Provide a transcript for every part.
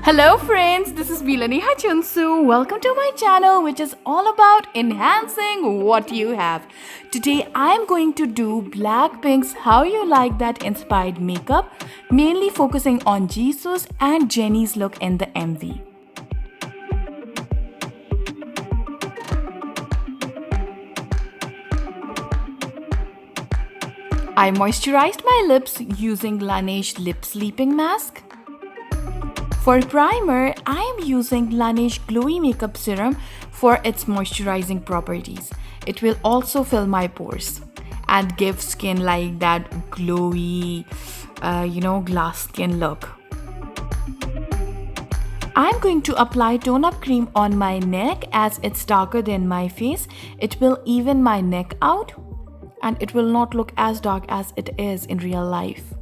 Hello friends, this is Jennie Eye Makeup. Welcome to my channel which is all about enhancing what you have. Today I am going to do BlackPink's How You Like That inspired makeup, mainly focusing on Jisoo's and Jennie's look in the MV. I moisturized my lips using Laneige Lip Sleeping Mask. For primer, I am using Laneige Glowy Makeup Serum for its moisturizing properties. It will also fill my pores and give skin like that glowy, glass skin look. I'm going to apply tone-up cream on my neck as it's darker than my face. It will even my neck out and it will not look as dark as it is in real life.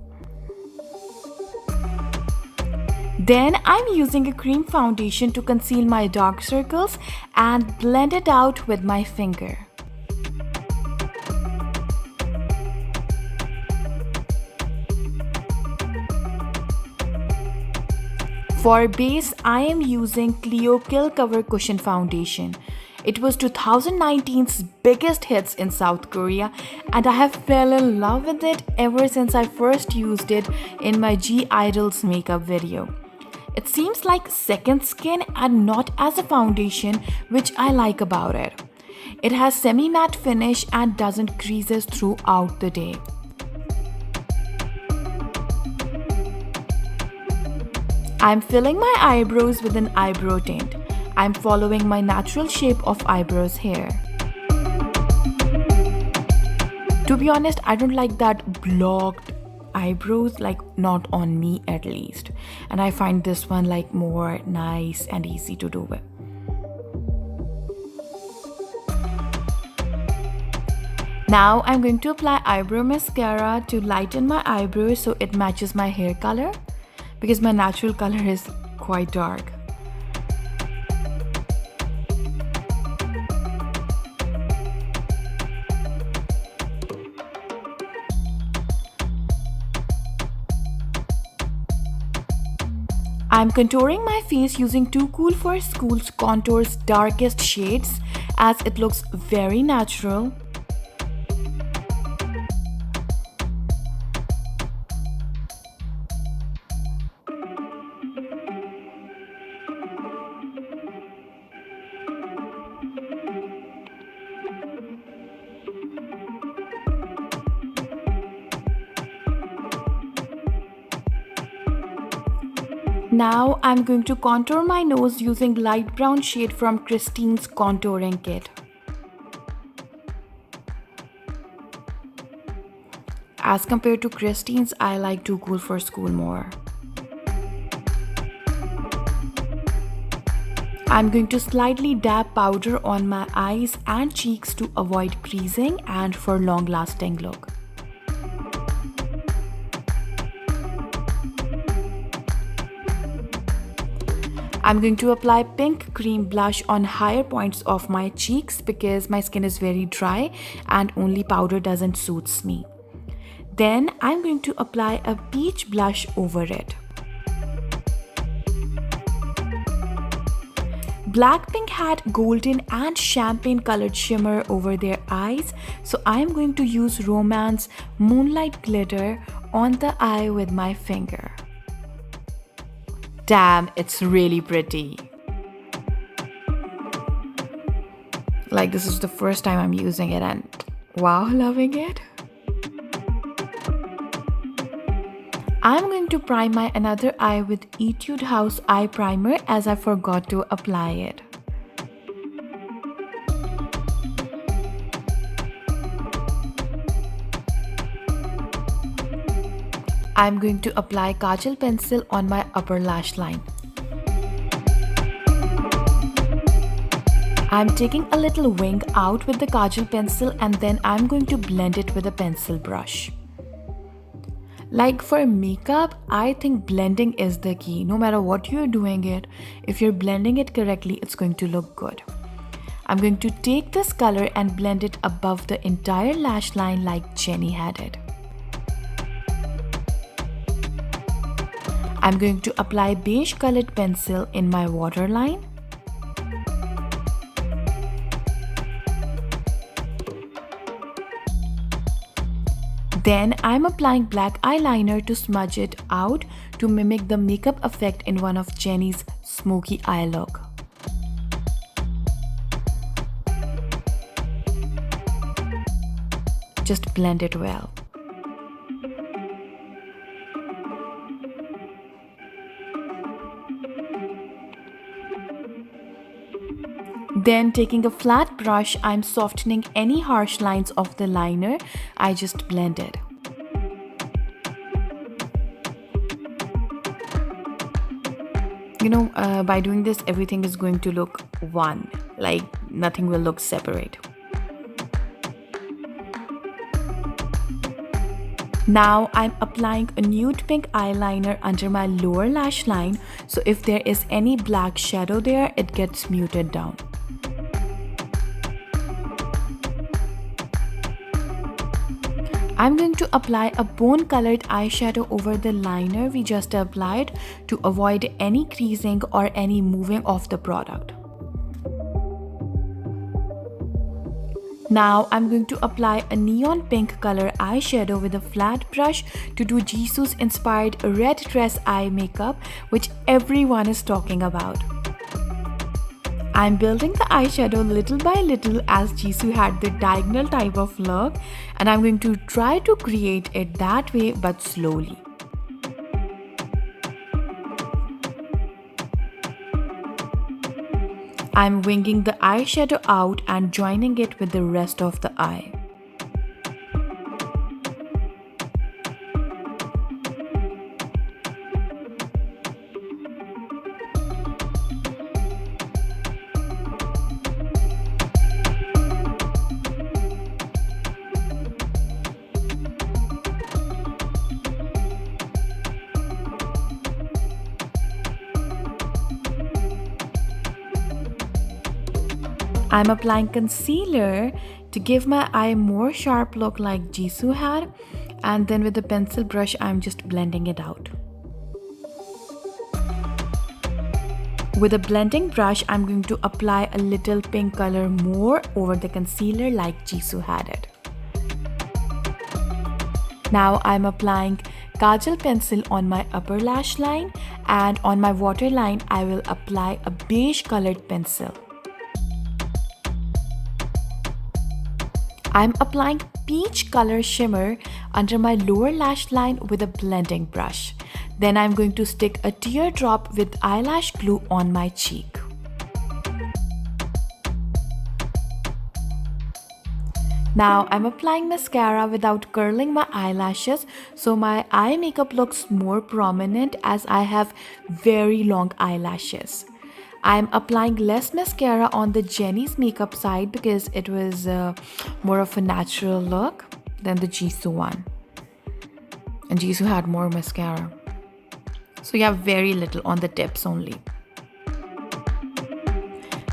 Then I'm using a cream foundation to conceal my dark circles and blend it out with my finger. For base, I am using Clio Kill Cover Cushion Foundation. It was 2019's biggest hits in South Korea and I have fell in love with it ever since I first used it in my G-Idol's makeup video. It seems like second skin and not as a foundation, which I like about it. It has semi-matte finish and doesn't creases throughout the day. I'm filling my eyebrows with an eyebrow tint. I'm following my natural shape of eyebrows here. To be honest, I don't like that blocked eyebrows, like not on me at least, and I find this one like more nice and easy to do with. Now I'm going to apply eyebrow mascara to lighten my eyebrows so it matches my hair color because my natural color is quite dark. I'm contouring my face using Too Cool for School's Contour's darkest shades as it looks very natural. Now I'm going to contour my nose using light brown shade from Christine's contouring kit. As compared to Christine's, I like Too Cool for School more. I'm going to slightly dab powder on my eyes and cheeks to avoid creasing and for long-lasting look. I'm going to apply pink cream blush on higher points of my cheeks because my skin is very dry and only powder doesn't suit me. Then I'm going to apply a peach blush over it. BlackPink had golden and champagne colored shimmer over their eyes, so I'm going to use Romance Moonlight glitter on the eye with my finger. Damn, it's really pretty. Like, this is the first time I'm using it and wow, loving it. I'm going to prime my another eye with Etude House Eye Primer as I forgot to apply it. I'm going to apply kajal pencil on my upper lash line. I'm taking a little wing out with the kajal pencil and then I'm going to blend it with a pencil brush. Like for makeup, I think blending is the key. No matter what you're doing it, if you're blending it correctly, it's going to look good. I'm going to take this color and blend it above the entire lash line like Jennie had it. I'm going to apply beige colored pencil in my waterline. Then I'm applying black eyeliner to smudge it out to mimic the makeup effect in one of Jennie's smoky eye look. Just blend it well. Then taking a flat brush, I'm softening any harsh lines of the liner I just blended. By doing this, everything is going to look one, like nothing will look separate. Now I'm applying a nude pink eyeliner under my lower lash line, so if there is any black shadow there, it gets muted down. I'm going to apply a bone colored eyeshadow over the liner we just applied to avoid any creasing or any moving of the product. Now I'm going to apply a neon pink color eyeshadow with a flat brush to do Jisoo's inspired red dress eye makeup, which everyone is talking about. I'm building the eyeshadow little by little as Jisoo had the diagonal type of look, and I'm going to try to create it that way but slowly. I'm winging the eyeshadow out and joining it with the rest of the eye. I'm applying concealer to give my eye a more sharp look like Jisoo had, and then with the pencil brush I'm just blending it out. With a blending brush, I'm going to apply a little pink color more over the concealer like Jisoo had it. Now I'm applying kajal pencil on my upper lash line, and on my waterline I will apply a beige colored pencil. I'm applying peach color shimmer under my lower lash line with a blending brush. Then I'm going to stick a teardrop with eyelash glue on my cheek. Now I'm applying mascara without curling my eyelashes, so my eye makeup looks more prominent as I have very long eyelashes. I'm applying less mascara on the Jennie's makeup side because it was more of a natural look than the Jisoo one. And Jisoo had more mascara. So you have very little on the tips only.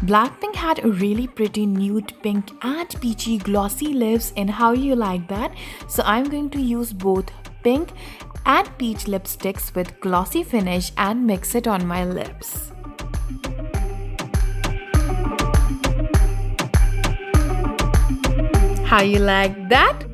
BlackPink had a really pretty nude pink and peachy glossy lips in How You Like That. So I'm going to use both pink and peach lipsticks with glossy finish and mix it on my lips. How you like that?